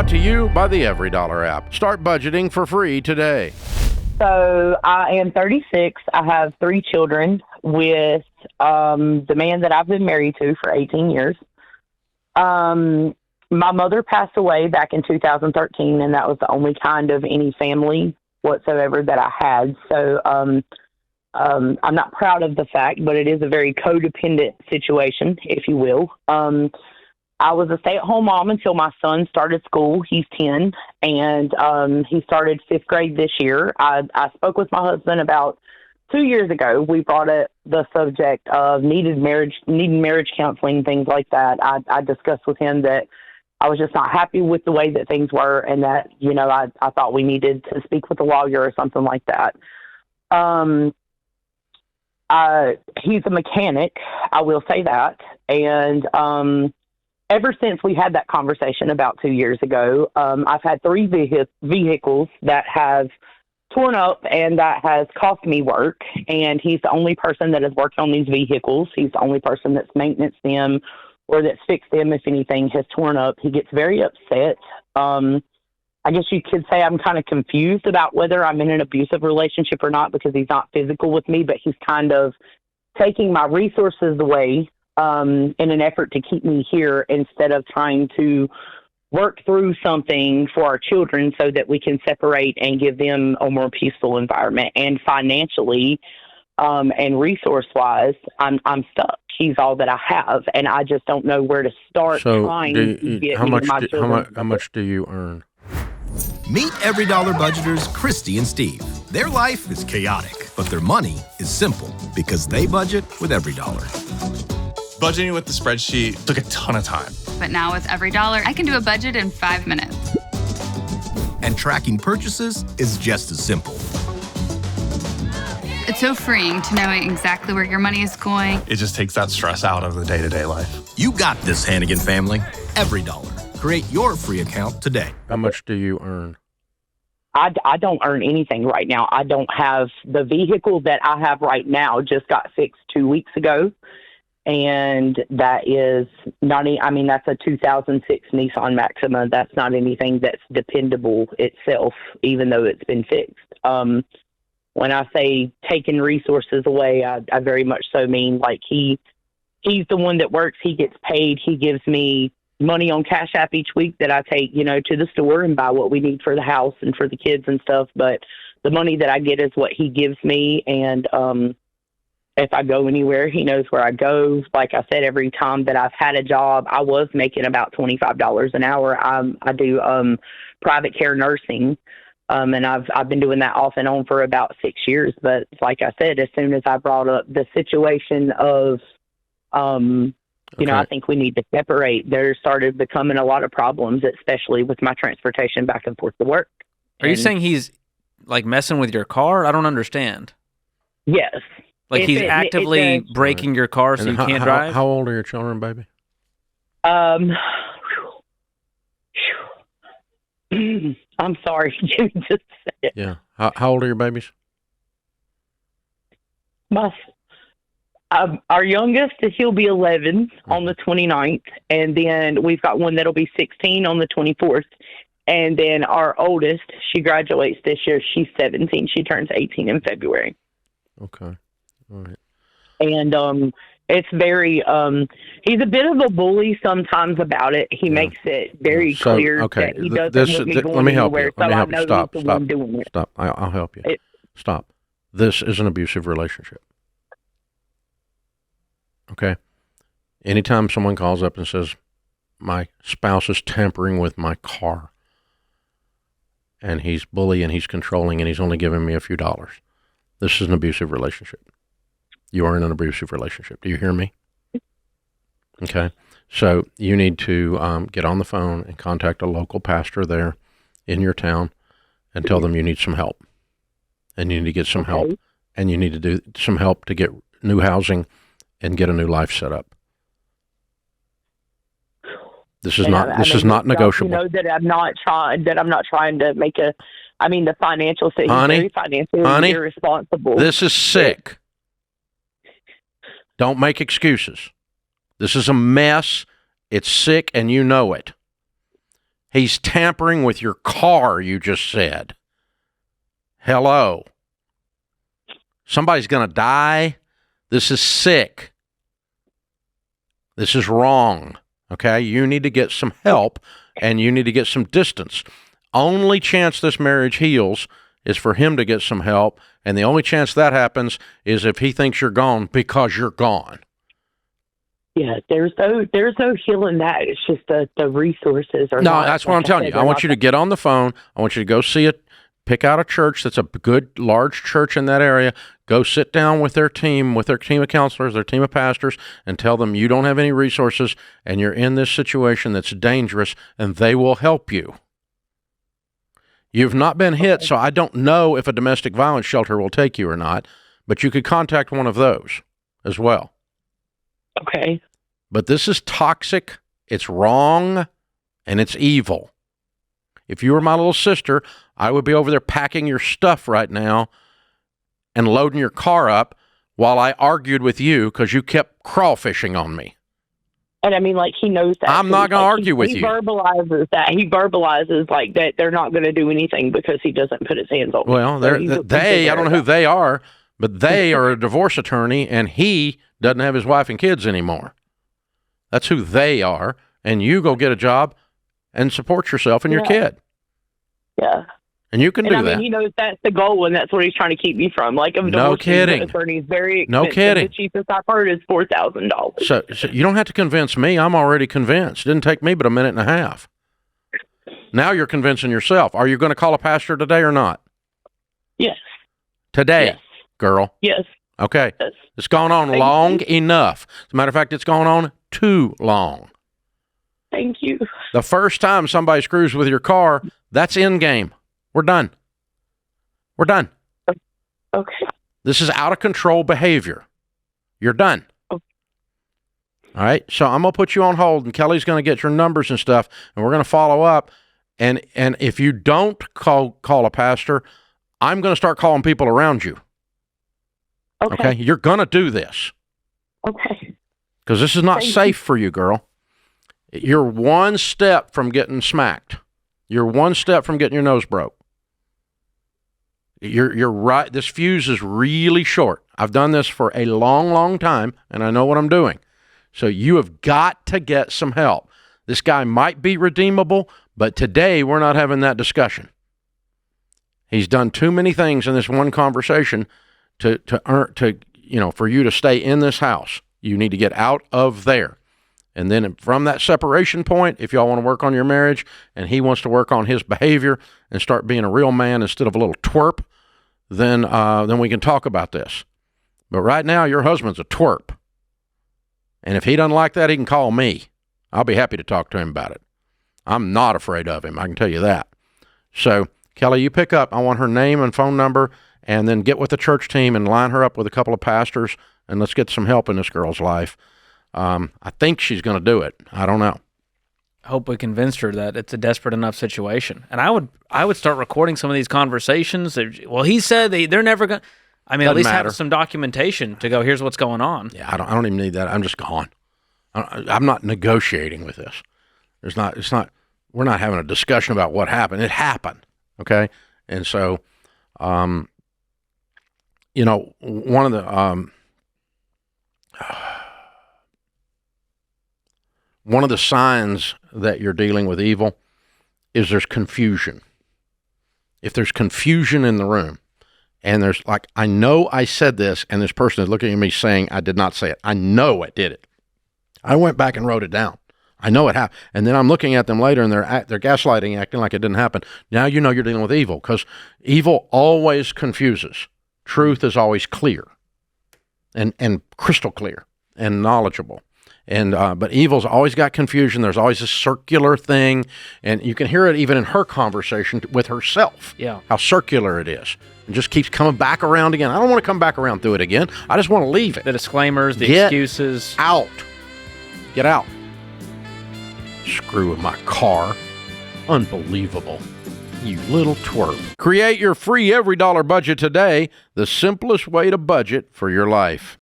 Brought to you by the EveryDollar app. Start budgeting for free today. So I am 36. I have 3 children with the man that I've been married to for 18 years. My mother passed away back in 2013, and that was the only kind of any family whatsoever that I had. So I'm not proud of the fact, but it is a very codependent situation, if you will. I was a stay-at-home mom until my son started school. He's 10, and he started 5th grade this year. I spoke with my husband about 2 years ago. We brought up the subject of needing marriage counseling, things like that. I discussed with him that I was just not happy with the way that things were, and that, you know, I thought we needed to speak with a lawyer or something like that. He's a mechanic, I will say that, and ever since we had that conversation about 2 years ago, I've had 3 vehicles that have torn up and that has cost me work. And he's the only person that has worked on these vehicles. He's the only person that's maintenance them or that's fixed them if anything has torn up. He gets very upset. I guess you could say I'm kind of confused about whether I'm in an abusive relationship or not, because he's not physical with me, but he's kind of taking my resources away in an effort to keep me here instead of trying to work through something for our children so that we can separate and give them a more peaceful environment. And financially and resource-wise, I'm stuck. He's all that I have, and I just don't know where to start trying to get how much my children. how much do you earn? Meet EveryDollar budgeters Christy and Steve. Their life is chaotic, but their money is simple because they budget with EveryDollar. Budgeting with the spreadsheet took a ton of time. But now with EveryDollar, I can do a budget in 5 minutes. And tracking purchases is just as simple. It's so freeing to know exactly where your money is going. It just takes that stress out of the day-to-day life. You got this, Hannigan family. EveryDollar. Create your free account today. How much do you earn? I don't earn anything right now. I don't have the vehicle that I have right now just got fixed 2 weeks ago. And that is not, that's a 2006 Nissan Maxima. That's not anything that's dependable itself, even though it's been fixed. When I say taking resources away, I very much so mean like he's the one that works. He gets paid. He gives me money on Cash App each week that I take, to the store and buy what we need for the house and for the kids and stuff. But the money that I get is what he gives me. And, if I go anywhere, he knows where I go. Like I said, every time that I've had a job, I was making about $25 an hour. I do private care nursing, and I've been doing that off and on for about 6 years. But like I said, as soon as I brought up the situation of, I think we need to separate, there started becoming a lot of problems, especially with my transportation back and forth to work. Are you saying he's like messing with your car? I don't understand. Yes. Like he's actively breaking your car so you can't drive? How old are your children, baby? I'm sorry. Give me just a second. Yeah. How old are your babies? Our youngest, he'll be 11 on the 29th. And then we've got one that'll be 16 on the 24th. And then our oldest, she graduates this year. She's 17. She turns 18 in February. Okay. All right. And it's very, he's a bit of a bully sometimes about it. He makes it very clear that he doesn't want me going anywhere. Let me help you. Stop. I'll help you. Stop. This is an abusive relationship. Okay? Anytime someone calls up and says, my spouse is tampering with my car, and he's bullying, he's controlling, and he's only giving me a few dollars, this is an abusive relationship. You are in an abusive relationship. Do you hear me? Okay. So you need to get on the phone and contact a local pastor there in your town and tell them you need some help. And you need to get some help. And you need to do some help to get new housing and get a new life set up. This is not negotiable. You know that I'm not trying to make the financial thing is very financially irresponsible. This is sick. Don't make excuses. This is a mess. It's sick, and you know it. He's tampering with your car, you just said. Hello. Somebody's going to die. This is sick. This is wrong. Okay? You need to get some help, and you need to get some distance. Only chance this marriage heals is for him to get some help, and the only chance that happens is if he thinks you're gone because you're gone. Yeah, there's no healing that. It's just the resources are No, not, that's what I'm telling you. I want you to get on the phone. I want you to go see it. Pick out a church that's a good, large church in that area. Go sit down with their team of counselors, their team of pastors, and tell them you don't have any resources and you're in this situation that's dangerous, and they will help you. You've not been hit, so I don't know if a domestic violence shelter will take you or not, but you could contact one of those as well. Okay. But this is toxic, it's wrong, and it's evil. If you were my little sister, I would be over there packing your stuff right now and loading your car up while I argued with you because you kept crawfishing on me. And I mean, like, he knows that. I'm not going to argue with you. He verbalizes that. He verbalizes, like, that they're not going to do anything because he doesn't put his hands on me. Well, So I don't know who they are, but they are a divorce attorney, and he doesn't have his wife and kids anymore. That's who they are, and you go get a job and support yourself and your kid. Yeah. And you can do that. He knows that's the goal, and that's what he's trying to keep me from. Like, No kidding. Attorney is very expensive. No kidding. The cheapest I've heard is $4,000. So you don't have to convince me. I'm already convinced. It didn't take me but a minute and a half. Now you're convincing yourself. Are you going to call a pastor today or not? Yes. Today, Yes. girl. Yes. Okay. Yes. It's gone on long enough. As a matter of fact, it's gone on too long. Thank you. The first time somebody screws with your car, that's in game. We're done. We're done. Okay. This is out of control behavior. You're done. Okay. All right. So I'm going to put you on hold, and Kelly's going to get your numbers and stuff, and we're going to follow up. And if you don't call a pastor, I'm going to start calling people around you. Okay. You're going to do this. Okay. Because this is not Thank safe for you, girl. You're one step from getting smacked. You're one step from getting your nose broke. You're right. This fuse is really short. I've done this for a long, long time, and I know what I'm doing. So you have got to get some help. This guy might be redeemable, but today we're not having that discussion. He's done too many things in this one conversation to for you to stay in this house. You need to get out of there. And then from that separation point, if y'all want to work on your marriage and he wants to work on his behavior and start being a real man instead of a little twerp, then we can talk about this. But right now, your husband's a twerp. And if he doesn't like that, he can call me. I'll be happy to talk to him about it. I'm not afraid of him. I can tell you that. So, Kelly, you pick up. I want her name and phone number, and then get with the church team and line her up with a couple of pastors, and let's get some help in this girl's life. I think she's going to do it. I don't know. I hope we convinced her that it's a desperate enough situation. And I would start recording some of these conversations. Well, he said they're never going to. I mean, Doesn't at least matter. have some documentation to go, here's what's going on. Yeah, I don't even need that. I'm just gone. I'm not negotiating with this. We're not having a discussion about what happened. It happened. Okay. And so, one of the signs that you're dealing with evil is there's confusion. If there's confusion in the room, and there's like, I know I said this, and this person is looking at me saying I did not say it. I know I did it. I went back and wrote it down. I know it happened. And then I'm looking at them later, and they're gaslighting, acting like it didn't happen. Now you know you're dealing with evil, because evil always confuses. Truth is always clear and crystal clear and knowledgeable. And but evil's always got confusion. There's always a circular thing, and you can hear it even in her conversation with herself. Yeah, how circular it is, and just keeps coming back around again. I don't want to come back around through it again. I just want to leave it. The disclaimers, the Get excuses. Out. Get out. Screw with my car. Unbelievable. You little twerp. Create your free EveryDollar budget today. The simplest way to budget for your life.